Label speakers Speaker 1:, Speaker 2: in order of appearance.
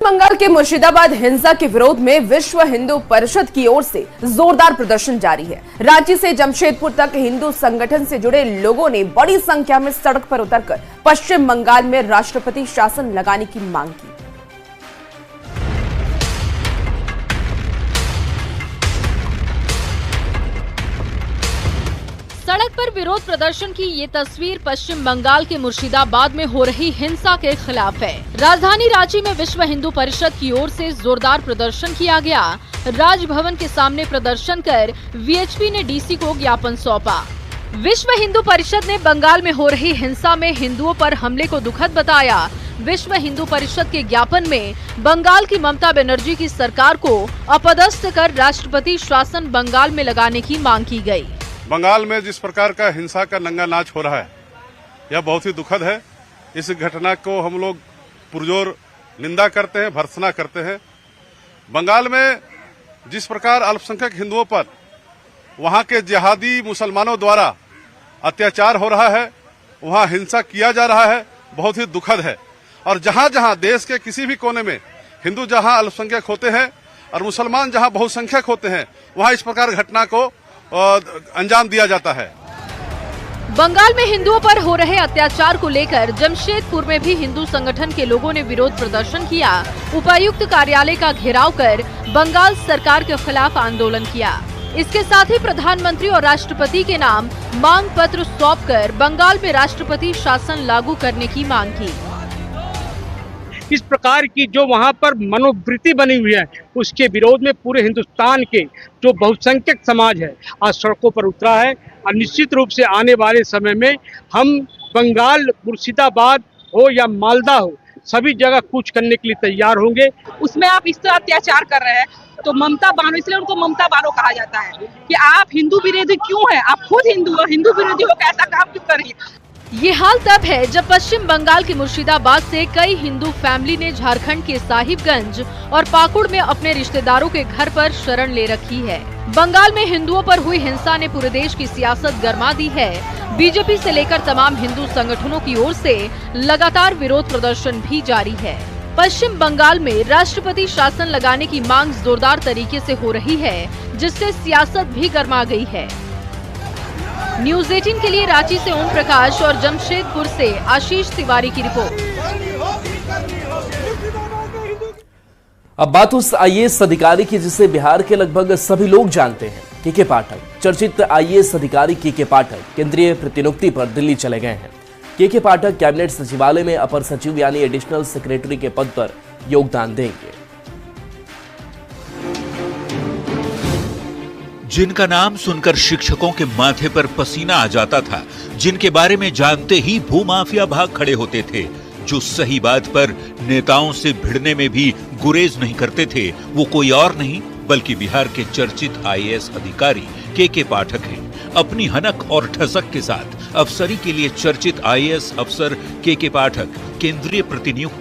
Speaker 1: बंगाल के मुर्शिदाबाद हिंसा के विरोध में विश्व हिंदू परिषद की ओर से जोरदार प्रदर्शन जारी है। रांची से जमशेदपुर तक हिंदू संगठन से जुड़े लोगों ने बड़ी संख्या में सड़क पर उतरकर पश्चिम बंगाल में राष्ट्रपति शासन लगाने की मांग की।
Speaker 2: सड़क पर विरोध प्रदर्शन की ये तस्वीर पश्चिम बंगाल के मुर्शिदाबाद में हो रही हिंसा के खिलाफ है। राजधानी रांची में विश्व हिंदू परिषद की ओर से जोरदार प्रदर्शन किया गया। राजभवन के सामने प्रदर्शन कर वीएचपी ने डीसी को ज्ञापन सौंपा। विश्व हिंदू परिषद ने बंगाल में हो रही हिंसा में हिंदुओं पर हमले को दुखद बताया। विश्व हिंदू परिषद के ज्ञापन में बंगाल की ममता बनर्जी की सरकार को अपदस्थ कर राष्ट्रपति शासन बंगाल में लगाने की मांग की गई।
Speaker 3: बंगाल में जिस प्रकार का हिंसा का नंगा नाच हो रहा है, यह बहुत ही दुखद है। इस घटना को हम लोग पुरजोर निंदा करते हैं, भर्त्सना करते हैं। बंगाल में जिस प्रकार अल्पसंख्यक हिंदुओं पर वहां के जिहादी मुसलमानों द्वारा अत्याचार हो रहा है, वहां हिंसा किया जा रहा है, बहुत ही दुखद है। और जहां जहां देश के किसी भी कोने में हिंदू जहां अल्पसंख्यक होते हैं और मुसलमान जहां बहुसंख्यक होते हैं, वहां इस प्रकार घटना को अंजाम दिया जाता है।
Speaker 2: बंगाल में हिंदुओं पर हो रहे अत्याचार को लेकर जमशेदपुर में भी हिंदू संगठन के लोगों ने विरोध प्रदर्शन किया। उपायुक्त कार्यालय का घेराव कर बंगाल सरकार के खिलाफ आंदोलन किया। इसके साथ ही प्रधानमंत्री और राष्ट्रपति के नाम मांग पत्र सौंपकर बंगाल में राष्ट्रपति शासन लागू करने की मांग की।
Speaker 4: इस प्रकार की जो वहां पर मनोवृत्ति बनी हुई है, उसके विरोध में पूरे हिंदुस्तान के जो बहुसंख्यक समाज है आज सड़कों पर उतरा है। और निश्चित रूप से आने वाले समय में हम बंगाल, मुर्शिदाबाद हो या मालदा हो, सभी जगह कूच करने के लिए तैयार होंगे।
Speaker 5: उसमें आप इस तरह अत्याचार कर रहे हैं तो ममता बानो, इसलिए उनको ममता बानो कहा जाता है कि आप हिंदू विरोधी क्यों हैं? आप खुद हिंदू हो, हिंदू विरोधी हो, कैसा काम क्यों कर रही है?
Speaker 2: ये हाल तब है जब पश्चिम बंगाल के मुर्शिदाबाद से कई हिंदू फैमिली ने झारखंड के साहिबगंज और पाकुड़ में अपने रिश्तेदारों के घर पर शरण ले रखी है। बंगाल में हिंदुओं पर हुई हिंसा ने पूरे देश की सियासत गरमा दी है। बीजेपी से लेकर तमाम हिंदू संगठनों की ओर से लगातार विरोध प्रदर्शन भी जारी है। पश्चिम बंगाल में राष्ट्रपति शासन लगाने की मांग जोरदार तरीके से हो रही है, जिससे सियासत भी गरमा गई है। न्यूज़ 18 के लिए रांची से ओम प्रकाश और जमशेदपुर से आशीष तिवारी की रिपोर्ट।
Speaker 6: अब बात उस आईएएस अधिकारी की जिसे बिहार के लगभग सभी लोग जानते हैं, केके पाठक। चर्चित आईएएस अधिकारी केके पाठक केंद्रीय प्रतिनियुक्ति पर दिल्ली चले गए हैं। केके पाठक कैबिनेट सचिवालय में अपर सचिव यानी एडिशनल सेक्रेटरी के पद पर योगदान देंगे।
Speaker 7: जिनका नाम सुनकर शिक्षकों के माथे पर पसीना आ जाता था, जिनके बारे में जानते ही भूमाफिया भाग खड़े होते थे, जो सही बात पर नेताओं से भिड़ने में भी गुरेज नहीं करते थे, वो कोई और नहीं बल्कि बिहार के चर्चित आईएएस अधिकारी केके पाठक हैं। अपनी हनक और ठसक के साथ अफसरी के लिए चर्चित आईएएस अफसर केके पाठक केंद्रीय प्रतिनियुक्त